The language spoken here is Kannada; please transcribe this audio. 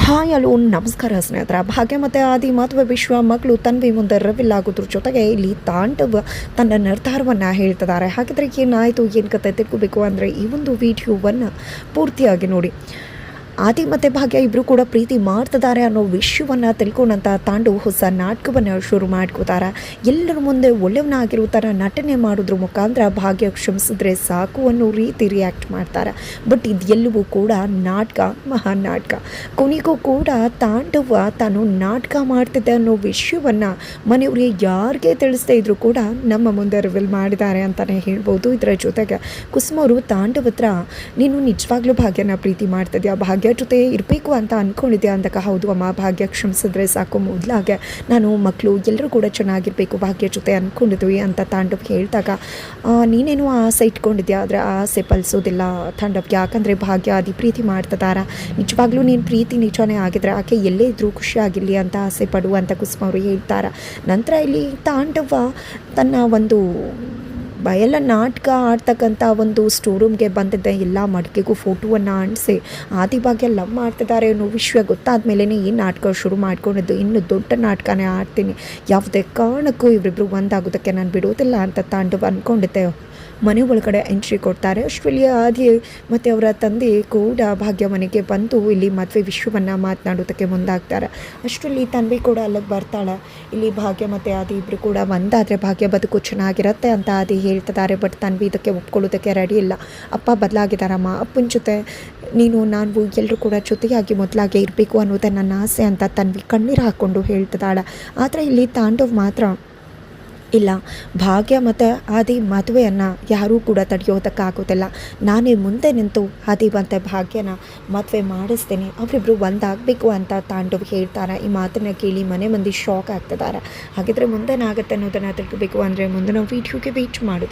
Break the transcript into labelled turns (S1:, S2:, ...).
S1: ಹಾಯ್ ಹಲೋ ನಮಸ್ಕಾರ ಸ್ನೇಹಿತರ. ಭಾಗ್ಯ ಮತ್ತು ಆದಿ ಮದುವೆ ವಿಶ್ವ ಮಗಳು ತನ್ವಿ ಮುಂದೆ ರಿವೀಲ್ ಆಗೋದ್ರ ಜೊತೆಗೆ ಇಲ್ಲಿ ತಾಂಡವ್ ತನ್ನ ನಿರ್ಧಾರವನ್ನು ಹೇಳ್ತಿದ್ದಾರೆ. ಹಾಗಿದ್ರೆ ಏನಾಯಿತು, ಏನು ಕತೆ ತಿಳ್ಕೋಬೇಕು ಅಂದರೆ ಈ ಒಂದು ವಿಡಿಯೋವನ್ನು ಪೂರ್ತಿಯಾಗಿ ನೋಡಿ. ಆದಿ ಮತ್ತು ಭಾಗ್ಯ ಇಬ್ಬರು ಕೂಡ ಪ್ರೀತಿ ಮಾಡ್ತಿದ್ದಾರೆ ಅನ್ನೋ ವಿಷಯವನ್ನು ತಿಳ್ಕೊಂಡಂಥ ತಾಂಡವ್ ಹೊಸ ನಾಟಕವನ್ನು ಶುರು ಮಾಡ್ಕೋತಾರೆ. ಎಲ್ಲರ ಮುಂದೆ ಒಳ್ಳೆಯವನಾಗಿರೋ ಥರ ನಟನೆ ಮಾಡೋದ್ರ ಮುಖಾಂತರ ಭಾಗ್ಯ ಕ್ಷಮಿಸಿದ್ರೆ ಸಾಕು ಅನ್ನೋ ರೀತಿ ರಿಯಾಕ್ಟ್ ಮಾಡ್ತಾರೆ. ಬಟ್ ಇದೆಲ್ಲವೂ ಕೂಡ ನಾಟಕ, ಮಹಾನ್ ನಾಟಕ. ಕೊನೆಗೂ ಕೂಡ ತಾಂಡವ ತಾನು ನಾಟಕ ಮಾಡ್ತಿದ್ದೆ ಅನ್ನೋ ವಿಷಯವನ್ನು ಮನೆಯವರಿಗೆ ಯಾರಿಗೆ ತಿಳಿಸ್ದೇ ಇದ್ರೂ ಕೂಡ ನಮ್ಮ ಮುಂದೆ ರಿವೀಲ್ ಮಾಡಿದ್ದಾರೆ ಅಂತಲೇ ಹೇಳ್ಬೋದು. ಇದರ ಜೊತೆಗೆ ಕುಸುಮ ಅವರು ತಾಂಡವ್ ಹತ್ರ, ನೀನು ನಿಜವಾಗ್ಲೂ ಭಾಗ್ಯನ ಪ್ರೀತಿ ಮಾಡ್ತಿದ್ಯಾ, ಭಾಗ್ಯ ಜೊತೆ ಇರಬೇಕು ಅಂತ ಅಂದ್ಕೊಂಡಿದ್ದೆ ಅಂದಾಗ, ಹೌದು ಅಮ್ಮ, ಭಾಗ್ಯ ಕ್ಷಮಿಸಿದ್ರೆ ಸಾಕು, ಮೊದಲಾಗೆ ನಾನು ಮಕ್ಕಳು ಎಲ್ಲರೂ ಕೂಡ ಚೆನ್ನಾಗಿರಬೇಕು, ಭಾಗ್ಯ ಜೊತೆ ಅಂದ್ಕೊಂಡಿದ್ವಿ ಅಂತ ತಾಂಡವ್ ಹೇಳಿದಾಗ, ನೀನೇನು ಆಸೆ ಇಟ್ಕೊಂಡಿದ್ಯಾ, ಆದರೆ ಆ ಆಸೆ ಫಲಿಸೋದಿಲ್ಲ ತಾಂಡವ್, ಯಾಕಂದರೆ ಭಾಗ್ಯ ಅದಿ ಪ್ರೀತಿ ಮಾಡ್ತಿದ್ದಾರ. ನಿಜವಾಗ್ಲೂ ನೀನು ಪ್ರೀತಿ ನಿಜನೇ ಆಗಿದ್ರೆ ಆಕೆ ಎಲ್ಲೇ ಇದ್ರೂ ಖುಷಿಯಾಗಿರಲಿ ಅಂತ ಆಸೆ ಪಡುವಂಥ ಕುಸುಮ ಅವರು ಹೇಳ್ತಾರೆ. ನಂತರ ಇಲ್ಲಿ ತಾಂಡವ ತನ್ನ ಒಂದು ಎಲ್ಲ ನಾಟಕ ಆಡ್ತಕ್ಕಂಥ ಒಂದು ಸ್ಟೋರೂಮ್ಗೆ ಬಂದಿದ್ದ ಎಲ್ಲ ಮಡಿಕೆಗೂ ಫೋಟೋವನ್ನು ಅಂಟಿಸಿ ಆದಿಭಾಗ್ಯ ಲವ್ ಮಾಡ್ತಿದ್ದಾರೆ ಅನ್ನೋ ವಿಷಯ ಗೊತ್ತಾದ ಮೇಲೇ ಈ ನಾಟಕ ಶುರು ಮಾಡ್ಕೊಂಡಿದ್ದು. ಇನ್ನು ದೊಡ್ಡ ನಾಟಕನೇ ಆಡ್ತೀನಿ, ಯಾವುದೇ ಕಾರಣಕ್ಕೂ ಇವರಿಬ್ಬರು ಒಂದಾಗೋದಕ್ಕೆ ನಾನು ಬಿಡೋದಿಲ್ಲ ಅಂತ ತಾಂಡವ್ ಅಂದ್ಕೊಂಡಿದ್ದೆ. ಮನೆ ಒಳಗಡೆ ಎಂಟ್ರಿ ಕೊಡ್ತಾರೆ. ಅಷ್ಟರಲ್ಲಿ ಆದಿ ಮತ್ತು ಅವರ ತಂದೆ ಕೂಡ ಭಾಗ್ಯ ಮನೆಗೆ ಬಂದು ಇಲ್ಲಿ ಮದುವೆ ವಿಷಯವನ್ನು ಮಾತನಾಡೋದಕ್ಕೆ ಮುಂದಾಗ್ತಾರೆ. ಅಷ್ಟರಲ್ಲಿ ತನ್ವಿ ಕೂಡ ಅಲ್ಲಿಗೆ ಬರ್ತಾಳೆ. ಇಲ್ಲಿ ಭಾಗ್ಯ ಮತ್ತು ಆದಿ ಇಬ್ಬರು ಕೂಡ ಒಂದಾದರೆ ಭಾಗ್ಯ ಬದುಕು ಚೆನ್ನಾಗಿರುತ್ತೆ ಅಂತ ಆದಿ ಹೇಳ್ತಿದ್ದಾರೆ. ಬಟ್ ತನ್ವಿ ಇದಕ್ಕೆ ಒಪ್ಕೊಳ್ಳೋದಕ್ಕೆ ರೆಡಿ ಇಲ್ಲ. ಅಪ್ಪ ಬದಲಾಗಿದ್ದಾರಮ್ಮ, ಅಪ್ಪನ ಜೊತೆ ನಾವು ಎಲ್ಲರೂ ಕೂಡ ಜೊತೆಯಾಗಿ ಮೊದಲಾಗೆ ಇರಬೇಕು ಅನ್ನೋದೇ ನನ್ನ ಆಸೆ ಅಂತ ತನ್ವಿ ಕಣ್ಣೀರು ಹಾಕ್ಕೊಂಡು ಹೇಳ್ತಿದ್ದಾಳೆ. ಆದರೆ ಇಲ್ಲಿ ತಾಂಡವ್ ಮಾತ್ರ ಇಲ್ಲ, ಭಾಗ್ಯ ಮತ್ತು ಆದಿ ಮದುವೆಯನ್ನು ಯಾರೂ ಕೂಡ ತಡೆಯೋದಕ್ಕಾಗೋದಿಲ್ಲ, ನಾನೇ ಮುಂದೆ ನಿಂತು ಆದಿ ಮತ್ತು ಭಾಗ್ಯನ ಮದುವೆ ಮಾಡಿಸ್ತೀನಿ, ಅವರಿಬ್ಬರು ಒಂದಾಗಬೇಕು ಅಂತ ತಾಂಡವ್ ಹೇಳ್ತಾರೆ. ಈ ಮಾತನ್ನು ಕೇಳಿ ಮನೆ ಮಂದಿ ಶಾಕ್ ಆಗ್ತಿದ್ದಾರೆ. ಹಾಗಿದ್ರೆ ಮುಂದೇನಾಗುತ್ತೆ ಅನ್ನೋದನ್ನು ತಿಳ್ಕೋಬೇಕು ಅಂದರೆ ಮುಂದಿನ ವೀಡಿಯೋಗೆ ವೇಟ್ ಮಾಡಿದ್ದಾರೆ.